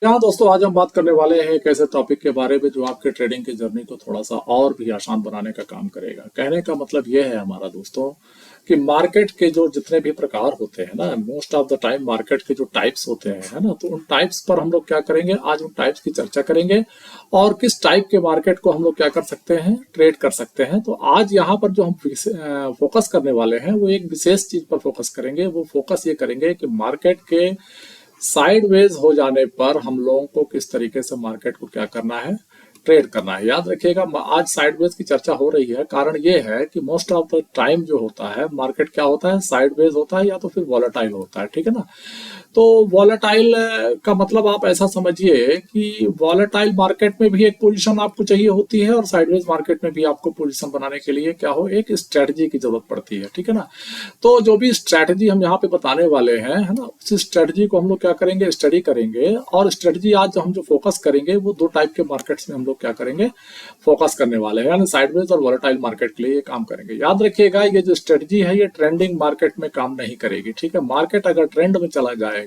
यहाँ दोस्तों आज हम बात करने वाले हैं एक ऐसे टॉपिक के बारे में जो आपके ट्रेडिंग की जर्नी को थोड़ा सा और भी आसान बनाने का काम करेगा। कहने का मतलब ये है हमारा दोस्तों कि मार्केट के जो जितने भी प्रकार होते हैं ना, most of the time market के जो टाइप्स होते हैं है ना, तो उन टाइप्स पर हम लोग क्या करेंगे, आज उन टाइप्स की चर्चा करेंगे और किस टाइप के मार्केट को हम लोग क्या कर सकते हैं, ट्रेड कर सकते हैं। तो आज यहाँ पर जो हम फोकस करने वाले हैं वो एक विशेष चीज पर फोकस करेंगे। वो फोकस ये करेंगे कि मार्केट के साइडवेज हो जाने पर हम लोगों को किस तरीके से मार्केट को क्या करना है, ट्रेड करना है। याद रखिएगा आज साइडवेज की चर्चा हो रही है, कारण ये है कि मोस्ट ऑफ द टाइम जो होता है मार्केट क्या होता है, साइडवेज होता है या तो फिर वॉलेटाइल होता है, ठीक है ना। तो वॉलेटाइल का मतलब आप ऐसा समझिए कि वॉलेटाइल मार्केट में भी एक पोजीशन आपको चाहिए होती है और साइडवेज मार्केट में भी आपको पोजीशन बनाने के लिए क्या हो, एक स्ट्रेटजी की जरूरत पड़ती है, ठीक है ना। तो जो भी स्ट्रेटजी हम यहाँ पे बताने वाले हैं है ना, उस स्ट्रेटजी को हम लोग क्या करेंगे, स्टडी करेंगे। और स्ट्रेटजी आज हम जो फोकस करेंगे वो दो टाइप के मार्केट्स में हम लोग क्या करेंगे, फोकस करने वाले हैं, यानी साइडवेज और वॉलेटाइल मार्केट के लिए ये काम करेंगे। याद रखिएगा ये जो स्ट्रेटजी है ये ट्रेंडिंग मार्केट में काम नहीं करेगी, ठीक है। मार्केट अगर ट्रेंड में चला जाएगा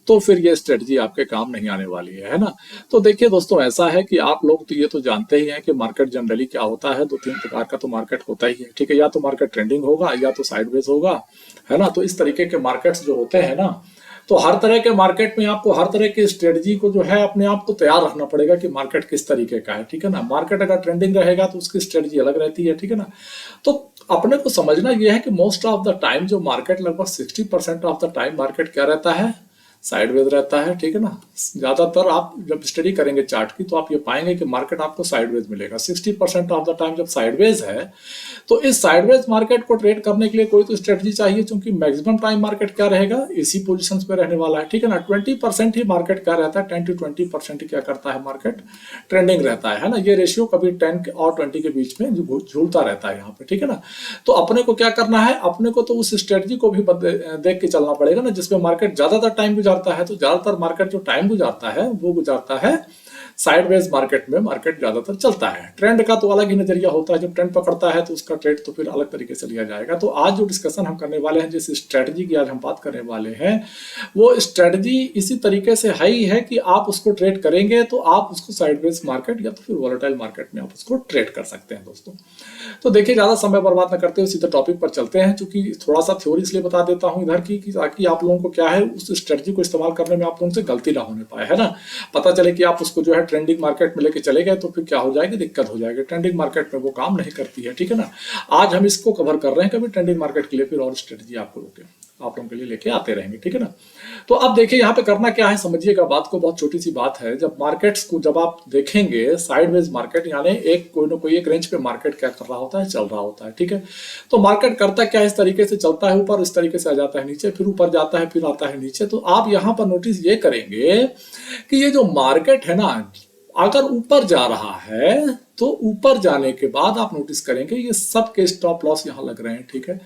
तो फिर ये स्ट्रेटजी आपके काम नहीं आने वाली है ना। तो देखिए दोस्तों, ऐसा है कि आप लोग तो ये तो जानते ही हैं कि मार्केट जनरली क्या होता है, दो तीन प्रकार का तो मार्केट होता ही है, ठीक है। या तो मार्केट ट्रेंडिंग होगा या तो साइडवेज होगा, है ना। तो इस तरीके के मार्केट्स जो होते हैं ना, तो हर तरह के मार्केट में आपको हर तरह की स्ट्रेटजी को जो है अपने आप को तैयार रखना पड़ेगा कि मार्केट किस तरीके का है, ठीक है ना। मार्केट अगर ट्रेंडिंग रहेगा तो उसकी स्ट्रेटजी अलग रहती है, ठीक है ना। तो अपने को समझना यह है कि मोस्ट ऑफ द टाइम जो मार्केट, लगभग 60% ऑफ द टाइम मार्केट क्या रहता है, साइडवेज रहता है, ठीक है ना। ज्यादातर आप जब स्टडी करेंगे चार्ट की तो आप ये पाएंगे कि मार्केट आपको साइडवेज मिलेगा 60% ऑफ द टाइम। जब साइडवेज है तो इस साइडवेज मार्केट को ट्रेड करने के लिए कोई तो स्ट्रेटजी चाहिए, क्योंकि मैक्सिमम टाइम मार्केट क्या रहेगा, इसी पोजीशंस पे रहने वाला है, ठीक है ना। 20% ही मार्केट क्या रहता है, 10 to 20% क्या करता है, मार्केट ट्रेंडिंग रहता है ना। ये रेशियो कभी 10 और 20 के बीच में झूलता रहता है यहाँ पे, ठीक है ना। तो अपने को क्या करना है, अपने को तो उस स्ट्रेटजी को भी देख के चलना पड़ेगा ना जिसमें मार्केट ज्यादातर टाइम गुजारता है। तो ज्यादातर मार्केट जो टाइम गुजारता है वो गुजारता है साइडवेज मार्केट में, मार्केट ज्यादातर चलता है। ट्रेंड का तो अलग ही नजरिया होता है, जब ट्रेंड पकड़ता है तो उसका ट्रेड तो फिर अलग तरीके से लिया जाएगा। तो आज जो डिस्कशन हम करने वाले हैं, जिस स्ट्रेटजी की आज हम बात करने वाले हैं, वो स्ट्रेटजी इसी तरीके से हाई है कि आप उसको ट्रेड करेंगे तो आप उसको साइडवेज मार्केट या तो फिर वॉलेटाइल मार्केट में आप उसको ट्रेड कर सकते हैं दोस्तों। तो देखिए ज्यादा समय बर्बाद न करते हुए सीधे टॉपिक पर चलते हैं, क्योंकि थोड़ा सा थ्योरी इसलिए बता देता हूं इधर की कि ताकि आप लोगों को क्या है, उस स्ट्रेटजी को इस्तेमाल करने में आप लोगों से गलती ना होने पाए, है ना। पता चले कि आप उसको जो है ट्रेंडिंग मार्केट में लेके चले गए तो फिर क्या हो जाएगी, दिक्कत हो जाएगी। ट्रेंडिंग मार्केट में वो काम नहीं करती है, ठीक है ना। आज हम इसको कवर कर रहे हैं, कभी ट्रेंडिंग मार्केट के लिए फिर और स्ट्रेटजी आप लोगों के लिए लेके आते रहेंगे, ठीक है ना। तो अब देखिए यहाँ पे करना क्या है, समझिएगा बात को, बहुत छोटी सी बात है। जब मार्केट्स को जब आप देखेंगे साइडवेज मार्केट, यानी एक कोई ना कोई एक रेंज पे मार्केट क्या कर रहा होता है, चल रहा होता है, ठीक है। तो मार्केट करता क्या है, इस तरीके से चलता है ऊपर, इस तरीके से आ जाता है नीचे, फिर ऊपर जाता है, फिर आता है नीचे। तो आप यहाँ पर नोटिस ये करेंगे कि ये जो मार्केट है ना, अगर ऊपर जा रहा है तो ऊपर जाने के बाद आप नोटिस करेंगे ये सब के स्टॉप लॉस यहाँ लग रहे हैं, ठीक है।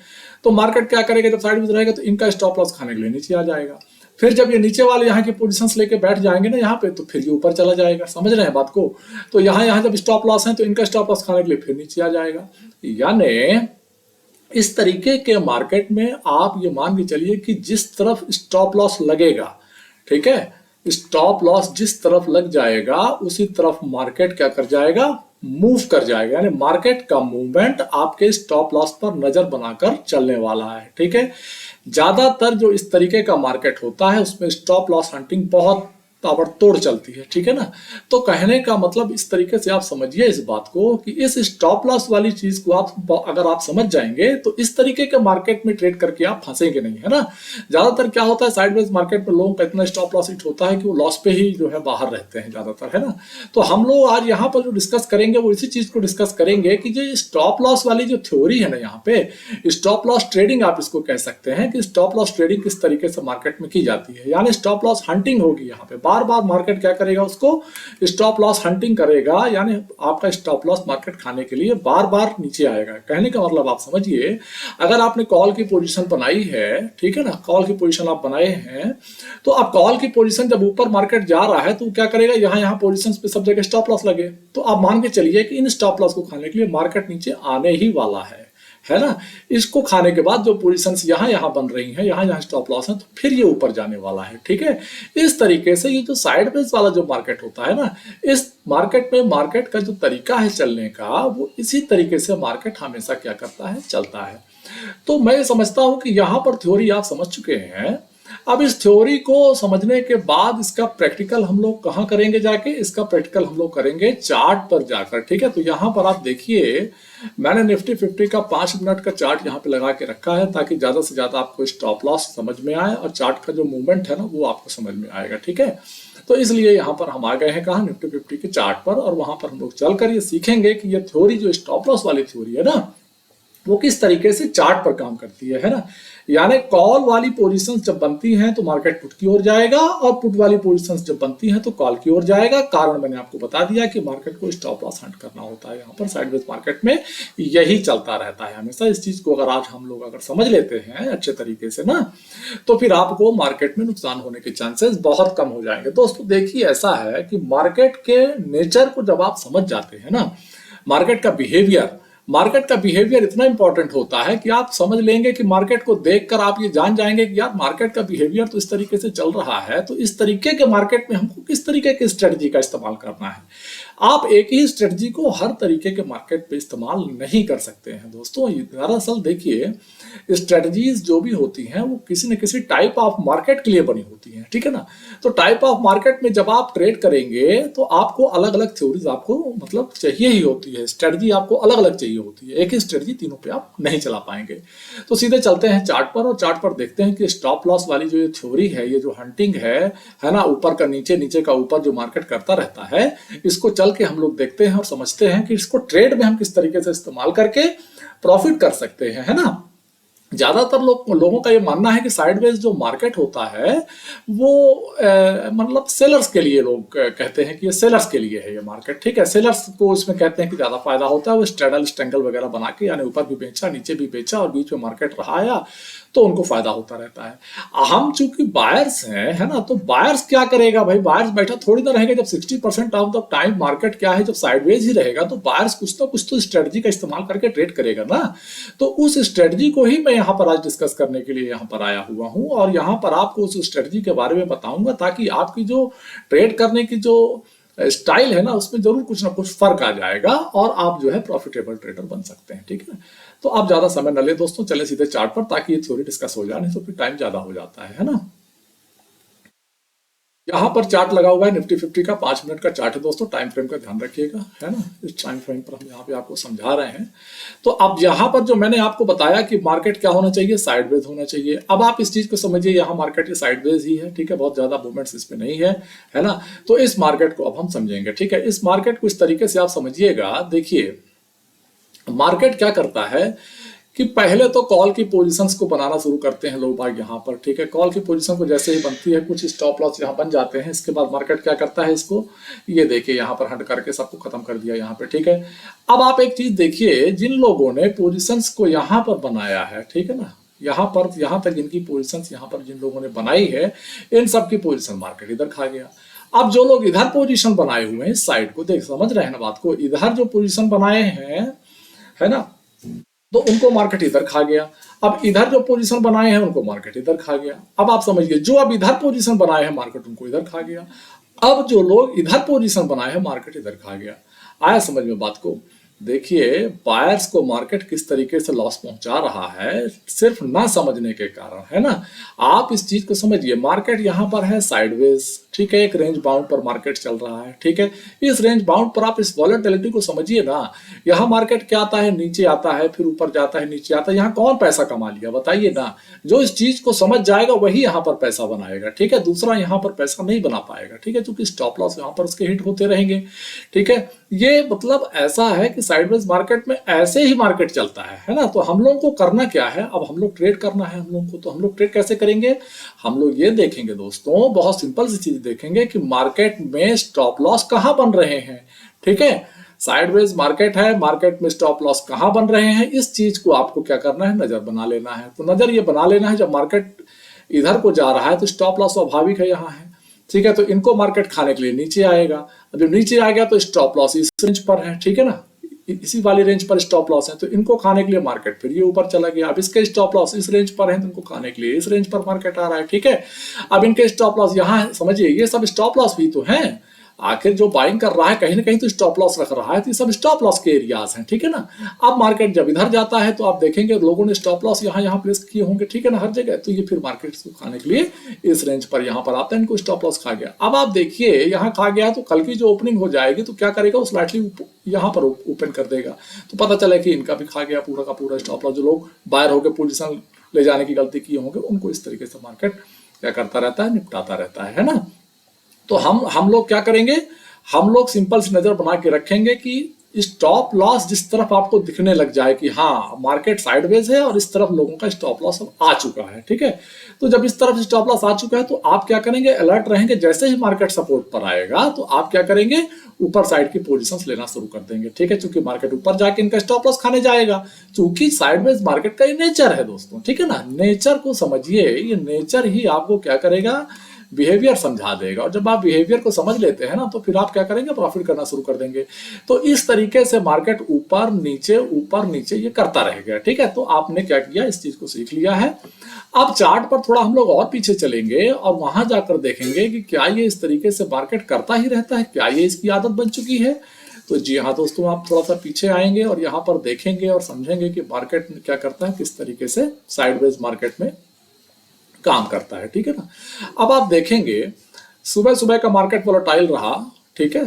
तो मार्केट क्या करेगा, जब साइडवेज रहेगा तो इनका स्टॉप लॉस खाने के लिए नीचे आ जाएगा। फिर जब ये नीचे वाले यहाँ की पोजीशंस लेके बैठ जाएंगे ना यहाँ पे, तो फिर ये ऊपर चला जाएगा। समझ रहे हैं बात को। तो यहाँ जब स्टॉप लॉस है तो इनका स्टॉप लॉस खाने के लिए फिर नीचे आ जाएगा। यानी इस तरीके के मार्केट में आप ये मान के चलिए कि जिस तरफ स्टॉप लॉस लगेगा, ठीक है, स्टॉप लॉस जिस तरफ लग जाएगा उसी तरफ मार्केट क्या कर जाएगा, मूव कर जाएगा। यानी मार्केट का मूवमेंट आपके स्टॉप लॉस पर नजर बनाकर चलने वाला है, ठीक है। ज्यादातर जो इस तरीके का मार्केट होता है उसमें स्टॉप लॉस हंटिंग बहुत ताबड़तोड़ चलती है, ठीक है ना। तो कहने का मतलब इस तरीके से आप समझिए इस बात को कि इस स्टॉप लॉस वाली चीज को आप अगर आप समझ जाएंगे तो इस तरीके के मार्केट में ट्रेड करके आप फंसेंगे नहीं, है ना। ज्यादातर क्या होता है साइडवेज मार्केट में लोगों का इतना स्टॉप लॉस हिट होता है कि वो लॉस पे ही जो है बाहर रहते हैं ज्यादातर, है ना। तो हम लोग आज यहाँ पर जो डिस्कस करेंगे वो इसी चीज को डिस्कस करेंगे कि जो स्टॉप लॉस वाली जो थ्योरी है ना, यहाँ पे स्टॉप लॉस ट्रेडिंग आप इसको कह सकते हैं कि स्टॉप लॉस ट्रेडिंग किस तरीके से मार्केट में की जाती है। यानी स्टॉप लॉस हंटिंग होगी यहाँ पे, बार बार मार्केट क्या करेगा, उसको स्टॉप लॉस हंटिंग करेगा। यानी आपका स्टॉप लॉस मार्केट खाने के लिए बार बार नीचे आएगा। कहने का मतलब आप समझिए, अगर आपने कॉल की पोजीशन बनाई है, ठीक है ना, कॉल की पोजीशन आप बनाए हैं, तो अब कॉल की पोजीशन जब ऊपर मार्केट जा रहा है तो क्या करेगा, यहाँ पोजीशंस पे सब जगह स्टॉप लॉस लगे। तो आप मान के चलिए कि इन स्टॉप लॉस को खाने के लिए मार्केट नीचे आने ही वाला है, है ना। इसको खाने के बाद जो पोजीशंस यहाँ यहाँ बन रही हैं, यहाँ यहाँ स्टॉप लॉस है, तो फिर ये ऊपर जाने वाला है, ठीक है। इस तरीके से ये जो साइडवेज वाला जो मार्केट होता है ना, इस मार्केट में मार्केट का जो तरीका है चलने का, वो इसी तरीके से मार्केट हमेशा क्या करता है, चलता है। तो मैं समझता हूं कि यहां पर थ्योरी आप समझ चुके हैं। अब इस थ्योरी को समझने के बाद इसका प्रैक्टिकल हम लोग कहाँ करेंगे जाके, इसका प्रैक्टिकल हम लोग करेंगे चार्ट पर जाकर, ठीक है। तो यहाँ पर आप देखिए, मैंने निफ्टी 50 का 5 मिनट का चार्ट यहाँ पे लगा के रखा है, ताकि ज्यादा से ज्यादा आपको स्टॉप लॉस समझ में आए और चार्ट का जो मूवमेंट है ना वो आपको समझ में आएगा, ठीक है। तो इसलिए यहाँ पर हम आ गए हैं कहाँ, निफ्टी 50 के चार्ट पर, और वहां पर हम लोग चलकर ये सीखेंगे कि ये थ्योरी जो स्टॉप लॉस वाली थ्योरी है ना, वो किस तरीके से चार्ट पर काम करती है ना। यानी कॉल वाली पोजीशंस जब बनती हैं तो मार्केट पुट की ओर जाएगा, और पुट वाली पोजीशंस जब बनती हैं तो कॉल की ओर जाएगा। कारण मैंने आपको बता दिया कि मार्केट को स्टॉप लॉस हंट करना होता है। यहाँ पर साइडवेज मार्केट में यही चलता रहता है हमेशा। इस चीज को अगर आज हम लोग अगर समझ लेते हैं अच्छे तरीके से ना, तो फिर आपको मार्केट में नुकसान होने के चांसेस बहुत कम हो जाएंगे। दोस्तों देखिए, ऐसा है कि मार्केट के नेचर को जब आप समझ जाते हैं ना, मार्केट का बिहेवियर इतना इंपॉर्टेंट होता है कि आप समझ लेंगे कि मार्केट को देखकर आप ये जान जाएंगे कि यार मार्केट का बिहेवियर तो इस तरीके से चल रहा है, तो इस तरीके के मार्केट में हमको किस तरीके की स्ट्रेटजी का इस्तेमाल करना है। आप एक ही स्ट्रेटजी को हर तरीके के मार्केट पे इस्तेमाल नहीं कर सकते हैं दोस्तों। दरअसल देखिए, स्ट्रेटजीज जो भी होती हैं वो किसी न किसी टाइप ऑफ मार्केट के लिए बनी होती हैं, ठीक है ना। तो टाइप ऑफ मार्केट में जब आप ट्रेड करेंगे तो आपको अलग अलग थ्योरीज आपको मतलब चाहिए ही होती है, स्ट्रेटजी आपको अलग अलग चाहिए होती है। एक ही स्ट्रेटजी तीनों पे आप नहीं चला पाएंगे। तो सीधे चलते हैं चार्ट पर, और चार्ट पर देखते हैं कि स्टॉप लॉस वाली जो ये थ्योरी है, ये जो हंटिंग है ना, ऊपर का नीचे, नीचे का ऊपर जो मार्केट करता रहता है, इसको चल के हम लोग देखते हैं और समझते हैं कि इसको ट्रेड में हम किस तरीके से इस्तेमाल करके प्रॉफिट कर सकते हैं, है ना। ज्यादातर लोगों का ये मानना है कि साइडवेज जो मार्केट होता है वो मतलब सेलर्स के लिए, लोग कहते हैं कि ये सेलर्स के लिए है ये मार्केट, ठीक है। सेलर्स को इसमें कहते हैं कि ज्यादा फायदा होता है, वो स्ट्रैडल स्ट्रैंगल वगैरह बना के, यानी ऊपर भी बेचा नीचे भी बेचा और बीच में मार्केट रहा आया, तो उनको फायदा होता रहता है। हम चूंकि बायर्स हैं, है ना, तो बायर्स क्या करेगा भाई, बायर्स बैठा थोड़ी ना रहेगा। जब 60% ऑफ द टाइम मार्केट क्या है, जब साइडवेज ही रहेगा, तो बायर्स कुछ ना कुछ तो स्ट्रेटजी का इस्तेमाल करके ट्रेड करेगा ना। तो उस स्ट्रेटजी को ही मैं यहाँ पर आज डिस्कस करने के लिए यहाँ पर आया हुआ हूँ, और यहाँ पर आपको उस स्ट्रेटजी के बारे में बताऊंगा, ताकि आपकी जो ट्रेड करने की जो स्टाइल है ना, उसमें जरूर कुछ ना कुछ फर्क आ जाएगा और आप जो है प्रॉफिटेबल ट्रेडर बन सकते हैं, ठीक है। तो आप ज्यादा समय न ले दोस्तों, चले सीधे चार्ट पर, ताकि ये थ्योरी डिस्कस हो जाए, नहीं तो फिर टाइम ज्यादा हो जाता है ना। यहाँ पर चार्ट लगा हुआ है निफ्टी 50 का 5 मिनट का चार्ट है दोस्तों। टाइम फ्रेम का ध्यान रखिएगा, है ना। इस टाइम फ्रेम पर हम यहाँ पे आपको समझा रहे हैं। तो अब यहाँ पर जो मैंने आपको बताया कि मार्केट क्या होना चाहिए, साइडवेज होना चाहिए। अब आप इस चीज को समझिए, यहाँ मार्केट ये साइडवेज ही है, ठीक है, बहुत ज्यादा मूवमेंट्स इसमें नहीं है ना। तो इस मार्केट को अब हम समझेंगे, ठीक है। इस मार्केट को इस तरीके से आप समझिएगा। देखिए, मार्केट क्या करता है कि पहले तो कॉल की पोजीशंस को बनाना शुरू करते हैं लोग बाग यहाँ पर, ठीक है। कॉल की पोजीशन को जैसे ही बनती है, कुछ स्टॉप लॉस यहाँ बन जाते हैं। इसके बाद मार्केट क्या करता है, इसको ये देखिए यहाँ पर हट करके सबको खत्म कर दिया यहाँ पे, ठीक है। अब आप एक चीज देखिए, जिन लोगों ने पोजीशंस को यहाँ पर बनाया है, ठीक है ना, यहाँ पर यहाँ तक जिनकी पोजीशंस यहाँ पर जिन लोगों ने बनाई है, इन सब की पोजीशन मार्केट इधर खा गया। अब जो लोग इधर पोजीशन बनाए हुए हैं, इस साइड को देख, समझ रहे हैं ना बात को, इधर जो पोजीशन बनाए हैं, है ना, तो उनको मार्केट इधर खा गया। अब इधर जो पोजीशन बनाए हैं उनको मार्केट इधर खा गया। अब आप समझिए, जो अब इधर पोजीशन बनाए हैं मार्केट उनको इधर खा गया। अब जो लोग इधर पोजीशन बनाए हैं मार्केट इधर खा गया। आया समझ में बात को। देखिए, बायर्स को मार्केट किस तरीके से लॉस पहुंचा रहा है, सिर्फ ना समझने के कारण, है ना। आप इस चीज को समझिए, मार्केट यहाँ पर है साइडवेज, ठीक है, एक रेंज बाउंड पर मार्केट चल रहा है, ठीक है। इस रेंज बाउंड पर आप इस वॉलेटिलिटी को समझिए ना। यहाँ मार्केट क्या आता है, नीचे आता है, फिर ऊपर जाता है, नीचे आता है। यहाँ कौन पैसा कमा लिया बताइए ना। जो इस चीज को समझ जाएगा वही यहाँ पर पैसा बनाएगा, ठीक है। दूसरा यहाँ पर पैसा नहीं बना पाएगा, ठीक है, क्योंकि स्टॉप लॉस यहाँ पर उसके हिट होते रहेंगे, ठीक है। ये मतलब ऐसा है कि साइडवेज मार्केट में ऐसे ही मार्केट चलता है ना। तो हम लोगों को करना क्या है, अब हम लोग ट्रेड करना है हम लोगों को। तो हम लोग ट्रेड कैसे करेंगे, हम लोग ये देखेंगे दोस्तों, बहुत सिंपल सी चीज देखेंगे कि मार्केट में स्टॉप लॉस कहां बन रहे हैं, ठीक है। साइडवेज मार्केट है, मार्केट में स्टॉप लॉस कहां बन रहे हैं, इस चीज को आपको क्या करना है, नजर बना लेना है। तो नजर ये बना लेना है, जब मार्केट इधर को जा रहा है तो स्टॉप लॉस स्वाभाविक है यहाँ है, ठीक है। तो इनको मार्केट खाने के लिए नीचे आएगा। जब नीचे आ गया तो स्टॉप लॉस इस रेंज पर है, ठीक है ना, इसी वाली रेंज पर स्टॉप लॉस है, तो इनको खाने के लिए मार्केट फिर ये ऊपर चला गया। अब इसके स्टॉप लॉस इस रेंज पर है, तो इनको खाने के लिए इस रेंज पर मार्केट आ रहा है, ठीक है। अब इनके स्टॉप लॉस यहाँ समझिए, ये सब स्टॉप लॉस भी तो हैं। आखिर जो बाइंग कर रहा है कहीं ना कहीं तो स्टॉप लॉस रख रहा है, तो ये सब स्टॉप लॉस के एरियाज हैं, ठीक है ना। अब मार्केट जब इधर जाता है तो आप देखेंगे लोगों ने स्टॉप लॉस यहाँ प्लेस किए होंगे, ठीक है ना, हर जगह। तो ये फिर मार्केट को खाने के लिए इस रेंज पर यहाँ पर आता है, इनको स्टॉप लॉस खा गया। अब आप देखिए यहाँ खा गया, तो कल की जो ओपनिंग हो जाएगी तो क्या करेगा, वो स्लाइटली यहाँ पर ओपन कर देगा, तो पता चला कि इनका भी खा गया पूरा का पूरा स्टॉप लॉस। जो लोग बायर होकर पोजिशन ले जाने की गलती किए होंगे उनको इस तरीके से मार्केट क्या करता रहता है, निपटाता रहता है ना। तो हम लोग क्या करेंगे, हम लोग सिंपल सी नजर बना के रखेंगे कि स्टॉप लॉस जिस तरफ आपको दिखने लग जाए कि हाँ मार्केट साइडवेज है और इस तरफ लोगों का स्टॉप लॉस आ चुका है, ठीक है। तो जब इस तरफ स्टॉप लॉस आ चुका है तो आप क्या करेंगे, अलर्ट रहेंगे। जैसे ही मार्केट सपोर्ट पर आएगा तो आप क्या करेंगे, ऊपर साइड की पोजीशंस लेना शुरू कर देंगे, ठीक है। क्योंकि मार्केट ऊपर जाके इनका स्टॉप लॉस खाने जाएगा, क्योंकि साइडवेज मार्केट का ये नेचर है दोस्तों, ठीक है ना। नेचर को समझिए, ये नेचर ही आपको क्या करेगा, बिहेवियर समझा देगा। और जब आप बिहेवियर को समझ लेते हैं ना तो फिर आप क्या करेंगे, प्रॉफिट करना शुरू कर देंगे। तो इस तरीके से मार्केट ऊपर नीचे ये करता रहेगा, ठीक है। तो आपने क्या किया, इस चीज को सीख लिया है। अब चार्ट पर थोड़ा हम लोग और पीछे चलेंगे और वहां जाकर देखेंगे कि क्या ये इस तरीके से मार्केट करता ही रहता है, क्या ये इसकी आदत बन चुकी है। तो जी हाँ दोस्तों, आप थोड़ा सा पीछे आएंगे और यहाँ पर देखेंगे और समझेंगे कि मार्केट क्या करता है, किस तरीके से साइडवेज मार्केट में काम करता है, ठीक है ना। अब आप देखेंगे सुबह सुबह का मार्केट वोलेटाइल रहा, ठीक है।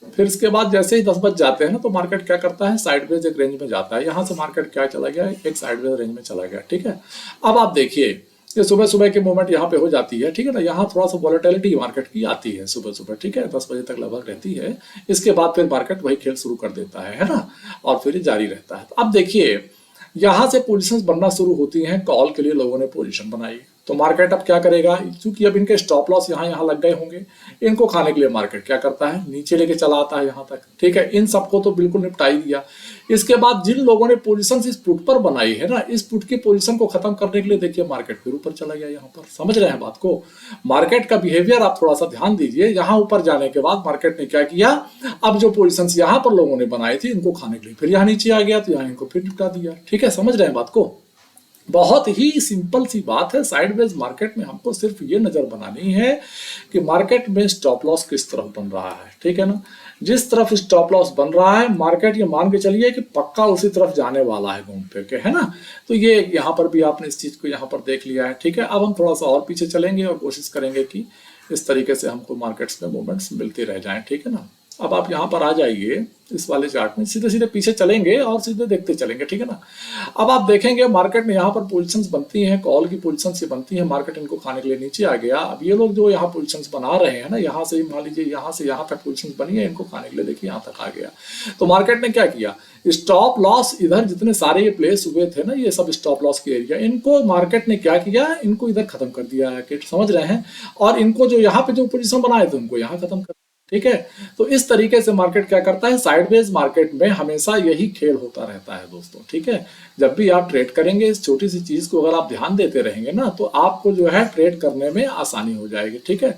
फिर इसके बाद जैसे ही 10 बज जाते हैं ना तो मार्केट क्या करता है, साइडवेज एक रेंज में जाता है। यहां से मार्केट क्या चला गया, एक साइडवेज रेंज में चला गया, ठीक है। अब आप देखिए ये सुबह सुबह की मूवमेंट यहाँ पे हो जाती है, ठीक है ना। यहाँ थोड़ा सा वॉलेटिलिटी मार्केट की आती है सुबह सुबह, ठीक है, 10 बजे तक लगभग रहती है। इसके बाद फिर मार्केट वही खेल शुरू कर देता है ना, और फिर जारी रहता है। अब देखिए यहां से पोजीशंस बनना शुरू होती हैं, कॉल के लिए लोगों ने पोजीशन बनाई, तो मार्केट अब क्या करेगा, क्योंकि अब इनके स्टॉप लॉस यहाँ लग गए होंगे, इनको खाने के लिए मार्केट क्या करता है, नीचे लेके चला आता है यहाँ तक, ठीक है। इन सबको तो बिल्कुल निपटा ही दिया। इसके बाद जिन लोगों ने पोजीशन इस पुट पर बनाई है ना, इस पुट की पोजीशन को खत्म करने के लिए देखिए मार्केट फिर ऊपर चला गया यहाँ पर। समझ रहे हैं बात को, मार्केट का बिहेवियर आप थोड़ा सा ध्यान दीजिए। यहाँ ऊपर जाने के बाद मार्केट ने क्या किया, अब जो पोजीशन यहाँ पर लोगों ने बनाई थी इनको खाने के लिए फिर यहाँ नीचे आ गया, तो यहाँ इनको फिर निपटा दिया, ठीक है। समझ रहे हैं बात को, बहुत ही सिंपल सी बात है। साइडवेज मार्केट में हमको सिर्फ ये नजर बनानी है कि मार्केट में स्टॉप लॉस किस तरफ बन रहा है, ठीक है ना। जिस तरफ स्टॉप लॉस बन रहा है मार्केट ये मान के चलिए कि पक्का उसी तरफ जाने वाला है घूम फिर के, है ना। तो ये यहाँ पर भी आपने इस चीज को यहाँ पर देख लिया है, ठीक है। अब हम थोड़ा सा और पीछे चलेंगे और कोशिश करेंगे कि इस तरीके से हमको मार्केट्स में मूवमेंट्स मिलते रह जाएं, ठीक है ना। अब आप यहाँ पर आ जाइए इस वाले चार्ट में, सीधे सीधे पीछे चलेंगे और सीधे देखते चलेंगे, ठीक है ना। अब आप देखेंगे मार्केट में यहाँ पर पोजीशंस बनती हैं, कॉल की पोजीशंस ये बनती हैं, मार्केट इनको खाने के लिए नीचे आ गया। अब ये लोग जो यहाँ पोजीशंस बना रहे हैं ना, यहाँ से मान लीजिए यहाँ से यहाँ तक पोजीशंस बनी है, इनको खाने के लिए देखिए यहाँ तक आ गया। तो मार्केट ने क्या किया, स्टॉप लॉस इधर जितने सारे ये प्लेस हुए थे ना, ये सब स्टॉप लॉस के एरिया, इनको मार्केट ने क्या किया, इनको इधर खत्म कर दिया है, समझ रहे हैं। और इनको जो यहाँ पे जो पोजीशन बनाए थे उनको यहाँ खत्म कर, ठीक है। तो इस तरीके से मार्केट क्या करता है, साइडवेज मार्केट में हमेशा यही खेल होता रहता है दोस्तों, ठीक है। जब भी आप ट्रेड करेंगे इस छोटी सी चीज को अगर आप ध्यान देते रहेंगे ना तो आपको जो है ट्रेड करने में आसानी हो जाएगी, ठीक है।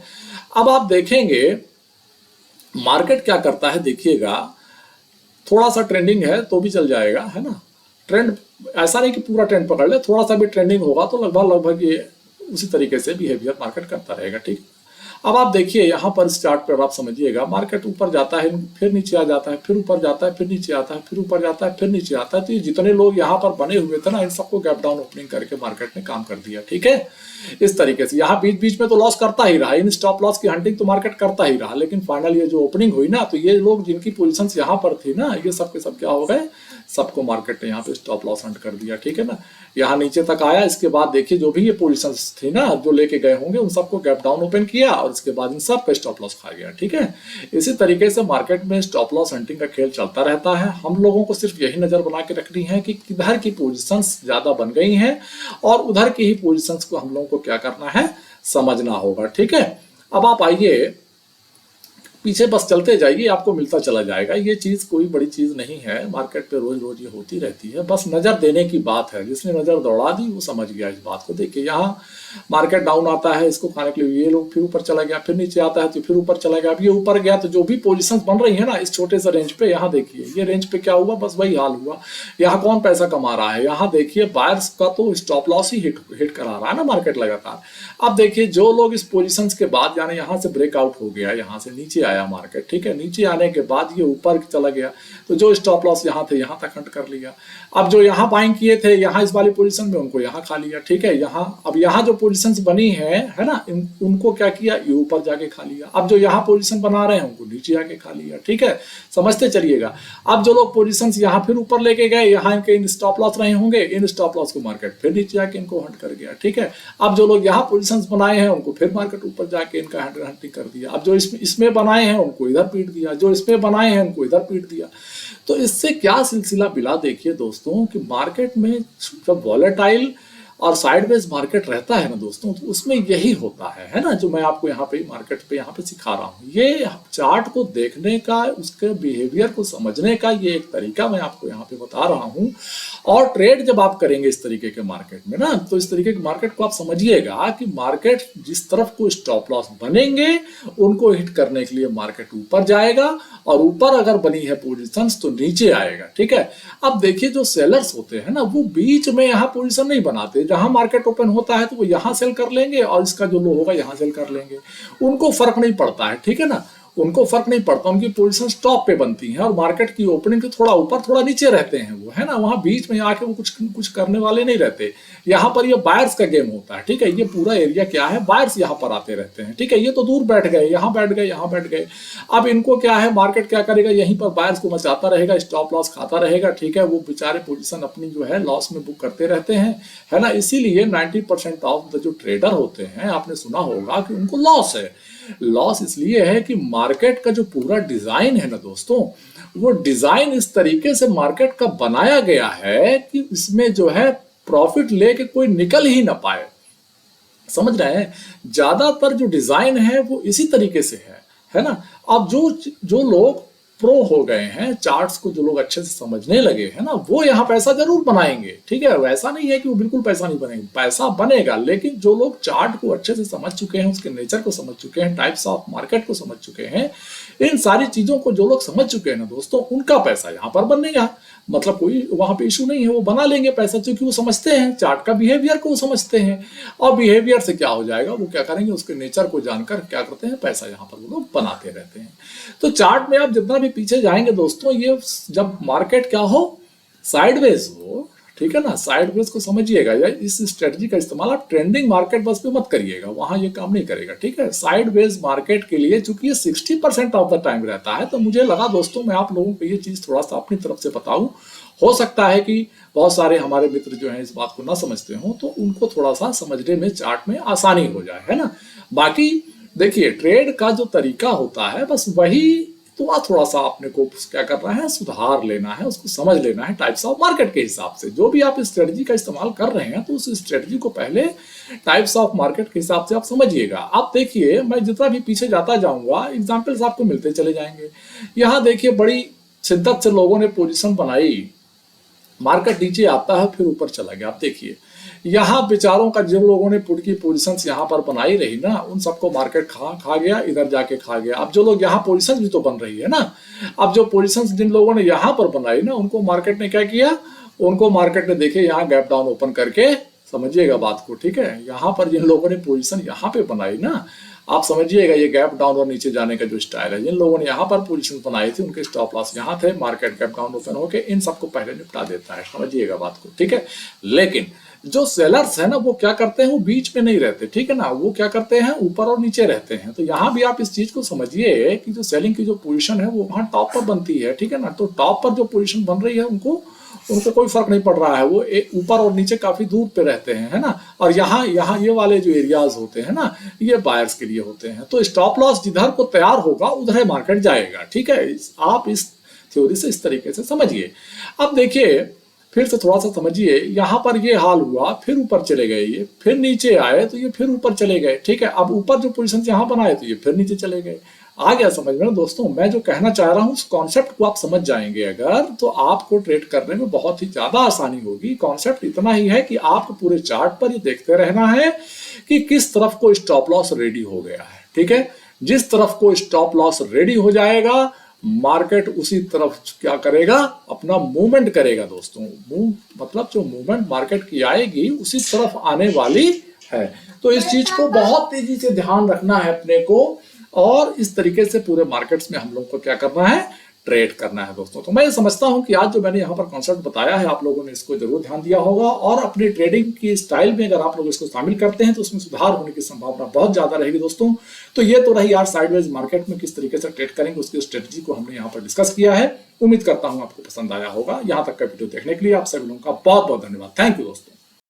अब आप देखेंगे मार्केट क्या करता है, देखिएगा थोड़ा सा ट्रेंडिंग है तो भी चल जाएगा, है ना। ट्रेंड ऐसा नहीं कि पूरा ट्रेंड पकड़ ले, थोड़ा सा भी ट्रेंडिंग होगा तो लगभग ये उसी तरीके से बिहेवियर मार्केट करता रहेगा, ठीक। अब आप देखिए यहाँ पर इस चार्ट पर आप समझिएगा मार्केट ऊपर जाता है फिर नीचे आ जाता है, फिर ऊपर जाता है फिर नीचे आता है, फिर ऊपर जाता है फिर नीचे आता है। तो ये जितने लोग यहाँ पर बने हुए थे ना, इन सबको गैप डाउन ओपनिंग करके मार्केट ने काम कर दिया, ठीक है। इस तरीके से यहाँ बीच बीच में तो लॉस करता ही रहा, इन स्टॉप लॉस की हंटिंग तो मार्केट करता ही रहा, लेकिन फाइनल ये जो ओपनिंग हुई ना, तो ये लोग जिनकी पोजीशन यहाँ पर थी ना, ये सब के सब क्या हो गए, सबको मार्केट ने यहाँ पे स्टॉप लॉस हंट कर दिया, ठीक है ना। यहाँ नीचे तक आया, इसके बाद देखिए जो भी ये पोजीशंस थी ना जो लेके गए होंगे उन सबको गैप डाउन ओपन किया और इसके बाद इन सब का स्टॉप लॉस खा गया, ठीक है। इसी तरीके से मार्केट में स्टॉप लॉस हंटिंग का खेल चलता रहता है। हम लोगों को सिर्फ यही नजर बना के रखनी है कि किधर की पोजीशंस ज्यादा बन गई हैं और उधर की ही पोजीशंस को हम लोगों को क्या करना है, समझना होगा, ठीक है। अब आप आइए पीछे बस चलते जाइए, आपको मिलता चला जाएगा। ये चीज कोई बड़ी चीज नहीं है, मार्केट पे रोज रोज ये होती रहती है, बस नजर देने की बात है। जिसने नजर दौड़ा दी वो समझ गया इस बात को। देखिए यहाँ मार्केट डाउन आता है, इसको खाने के लिए ये लोग फिर ऊपर चला गया, फिर नीचे आता है तो फिर ऊपर चला गया। अब ये ऊपर गया तो जो भी पोजीशंस बन रही है ना इस छोटे से रेंज पे, यहाँ देखिए ये रेंज पे क्या हुआ, बस वही हाल हुआ। यहाँ कौन पैसा कमा रहा है, यहाँ देखिए बायर्स का तो स्टॉप लॉस ही हिट करा रहा है ना मार्केट लगातार। अब देखिए जो लोग इस पोजीशंस के बाद, यानी यहाँ से ब्रेकआउट हो गया, यहाँ से नीचे आया मार्केट, ठीक है, नीचे आने के बाद ये ऊपर चला गया, तो जो स्टॉप लॉस यहाँ थे यहाँ तक हंट कर लिया। अब जो यहाँ बाइंग किए थे यहाँ इस वाली पोजीशन में, उनको यहाँ खा लिया, ठीक है। यहाँ अब यहाँ जो पोजीशंस बनी है ना, उनको क्या किया, ये ऊपर जाके खा लिया। अब जो यहाँ पोजीशन बना रहे हैं उनको नीचे आके खा लिया, ठीक है, समझते चलिएगा। अब जो लोग पोजीशंस यहाँ फिर ऊपर लेके गए, यहाँ इनके इन स्टॉप लॉस रहे होंगे, इन स्टॉप लॉस को मार्केट फिर नीचे आके इनको हंट कर गया, ठीक है। अब जो लोग यहाँ पोजीशंस बनाए हैं उनको फिर मार्केट ऊपर जाके इनका हंटिंग कर दिया। अब जो इसमें बनाए हैं उनको इधर पीट दिया, जो इसमें बनाए हैं उनको इधर पीट दिया। तो इससे क्या सिलसिला मिला, देखिए दोस्तों, कि मार्केट में जब वॉलेटाइल और साइडवेज मार्केट रहता है ना दोस्तों, तो उसमें यही होता है ना, जो मैं आपको यहाँ पे मार्केट पे यहाँ पे सिखा रहा हूँ। ये चार्ट को देखने का, उसके बिहेवियर को समझने का ये एक तरीका मैं आपको यहाँ पे बता रहा हूँ। और ट्रेड जब आप करेंगे इस तरीके के मार्केट में ना, तो इस तरीके के मार्केट को आप समझिएगा कि मार्केट जिस तरफ को स्टॉप लॉस बनेंगे उनको हिट करने के लिए मार्केट ऊपर जाएगा, और ऊपर अगर बनी है पोजीशंस तो नीचे आएगा, ठीक है। अब देखिए जो सेलर्स होते हैं ना, वो बीच में यहाँ पोजीशन नहीं बनाते। जहां मार्केट ओपन होता है तो वो यहां सेल कर लेंगे, और इसका जो लो होगा यहां सेल कर लेंगे, उनको फर्क नहीं पड़ता है, ठीक है ना, उनको फर्क नहीं पड़ता। उनकी पोजीशन टॉप पे बनती है और मार्केट की ओपनिंग के थोड़ा ऊपर थोड़ा नीचे रहते हैं वो, है ना, वहां बीच में आके वो कुछ करने वाले नहीं रहते। यहाँ पर ये बायर्स का गेम होता है, ठीक है। ये पूरा एरिया क्या है, बायर्स यहाँ पर आते रहते हैं, ठीक है। ये तो दूर बैठ गए, यहाँ बैठ गए, यहाँ बैठ गए। अब इनको क्या है, मार्केट क्या करेगा, यहीं पर बायर्स को मचाता रहेगा, स्टॉप लॉस खाता रहेगा, ठीक है। वो बेचारे पोजीशन अपनी जो है लॉस में बुक करते रहते हैं, है ना। इसीलिए 90% ऑफ द जो ट्रेडर होते हैं, आपने सुना होगा कि उनको लॉस है। लॉस इसलिए है कि मार्केट का जो पूरा डिजाइन है ना दोस्तों, वो डिजाइन इस तरीके से मार्केट का बनाया गया है कि इसमें जो है प्रॉफिट लेके कोई निकल ही ना पाए। समझ रहे हैं, ज्यादातर जो डिजाइन है वो इसी तरीके से है ना। अब जो लोग प्रो हो गए हैं, चार्ट्स को जो लोग अच्छे से समझने लगे हैं ना, वो यहाँ पैसा जरूर बनाएंगे, ठीक है। वैसा नहीं है कि वो बिल्कुल पैसा नहीं बनेगा, पैसा बनेगा। लेकिन जो लोग चार्ट को अच्छे से समझ चुके हैं, उसके नेचर को समझ चुके हैं, टाइप्स ऑफ मार्केट को समझ चुके हैं, इन सारी चीजों को जो लोग समझ चुके हैं ना दोस्तों, उनका पैसा यहाँ पर बनेगा। मतलब कोई वहां पे इशू नहीं है, वो बना लेंगे पैसा, क्योंकि वो समझते हैं चार्ट का बिहेवियर को, वो समझते हैं। और बिहेवियर से क्या हो जाएगा, वो क्या करेंगे, उसके नेचर को जानकर क्या करते हैं, पैसा यहाँ पर वो लोग बनाते रहते हैं। तो चार्ट में आप जितना भी पीछे जाएंगे दोस्तों, ये जब मार्केट क्या हो, साइडवेज हो, ठीक है ना, साइडवेज को समझिएगा। या इस स्ट्रेटजी का इस्तेमाल आप ट्रेंडिंग मार्केट बस पे मत करिएगा, वहां ये काम नहीं करेगा, ठीक है। साइडवेज मार्केट के लिए चूंकि ये 60% ऑफ द टाइम रहता है, तो मुझे लगा दोस्तों मैं आप लोगों को ये चीज थोड़ा सा अपनी तरफ से बताऊं। हो सकता है कि बहुत सारे हमारे मित्र जो हैं इस बात को ना समझते हो, तो उनको थोड़ा सा समझने में, चार्ट में आसानी हो जाए, है ना। बाकी देखिए ट्रेड का जो तरीका होता है बस वही, तो थोड़ा सा अपने को क्या करना है, सुधार लेना है, उसको समझ लेना है टाइप्स ऑफ मार्केट के हिसाब से। जो भी आप स्ट्रेटजी का इस्तेमाल कर रहे हैं, तो उस स्ट्रेटजी को पहले टाइप्स ऑफ मार्केट के हिसाब से आप समझिएगा। आप देखिए मैं जितना भी पीछे जाता जाऊंगा, एग्जाम्पल्स आपको मिलते चले जाएंगे। यहाँ देखिए बड़ी शिद्दत से लोगों ने पोजिशन बनाई, मार्केट नीचे आता है फिर ऊपर चला गया। आप देखिए यहाँ बेचारों का, जिन लोगों ने पुट की पोजीशंस यहाँ पर बनाई रही ना, उन सबको मार्केट खा गया, इधर जाके खा गया। अब जो लोग यहाँ पोजीशंस भी तो बन रही है ना, अब जो पोजीशंस जिन लोगों ने यहाँ पर बनाई ना, उनको मार्केट ने क्या किया, उनको मार्केट ने देखे यहाँ गैप डाउन ओपन करके, समझिएगा बात को, ठीक है। यहाँ पर जिन लोगों ने पोजीशन यहाँ पे बनाई ना, आप समझिएगा ये गैप डाउन और नीचे जाने का जो स्टाइल है, जिन लोगों ने यहाँ पर पोजीशन बनाई थी उनके स्टॉप लॉस यहाँ थे, मार्केट गैप डाउन ओपन होके इन सबको पहले निपटा देता है, समझिएगा बात को, ठीक है। लेकिन जो सेलर्स है ना, वो क्या करते हैं, वो बीच में नहीं रहते, ठीक है ना, वो क्या करते हैं, ऊपर और नीचे रहते हैं। तो यहाँ भी आप इस चीज को समझिए कि जो सेलिंग की जो पोजीशन है वो वहां टॉप पर बनती है, ठीक है ना। तो टॉप पर जो पोजीशन बन रही है उनको कोई फर्क नहीं पड़ रहा है, वो ऊपर और नीचे काफी दूर पे रहते हैं, है ना। और यहाँ ये वाले जो एरियाज होते हैं ना, ये बायर्स के लिए होते हैं। तो स्टॉप लॉस जिधर को तैयार होगा उधर मार्केट जाएगा, ठीक है। आप इस थ्योरी से इस तरीके से समझिए। अब देखिए फिर से थोड़ा सा समझिए, यहाँ पर ये हाल हुआ, फिर ऊपर चले गए, ये फिर नीचे आए तो ये फिर ऊपर चले गए, ठीक है। अब ऊपर जो पोजीशन यहाँ बनाए तो ये फिर नीचे चले गए। आ गया समझ में ना दोस्तों? मैं जो कहना चाह रहा हूँ उस कॉन्सेप्ट को आप समझ जाएंगे अगर, तो आपको ट्रेड करने में बहुत ही ज्यादा आसानी होगी। कॉन्सेप्ट इतना ही है कि आपको पूरे चार्ट पर ये देखते रहना है कि किस तरफ को स्टॉप लॉस रेडी हो गया है। ठीक है, जिस तरफ को स्टॉप लॉस रेडी हो जाएगा मार्केट उसी तरफ क्या करेगा, अपना मूवमेंट करेगा दोस्तों। मूव मतलब जो मूवमेंट मार्केट की आएगी उसी तरफ आने वाली है। तो इस चीज को बहुत तेजी से ध्यान रखना है अपने को, और इस तरीके से पूरे मार्केट्स में हम लोग को क्या करना है, ट्रेड करना है दोस्तों। तो मैं ये समझता हूं कि आज जो मैंने यहाँ पर कॉन्सेप्ट बताया है आप लोगों ने इसको जरूर ध्यान दिया होगा, और अपनी ट्रेडिंग की स्टाइल में अगर आप लोग इसको शामिल करते हैं तो उसमें सुधार होने की संभावना बहुत ज्यादा रहेगी दोस्तों। तो ये तो रही यार साइडवेज मार्केट में किस तरीके से ट्रेड करेंगे उसकी स्ट्रेटजी को हमने यहाँ पर डिस्कस किया है। उम्मीद करता हूँ आपको पसंद आया होगा। यहाँ तक का वीडियो देखने के लिए आप सभी लोगों का बहुत बहुत धन्यवाद। थैंक यू दोस्तों।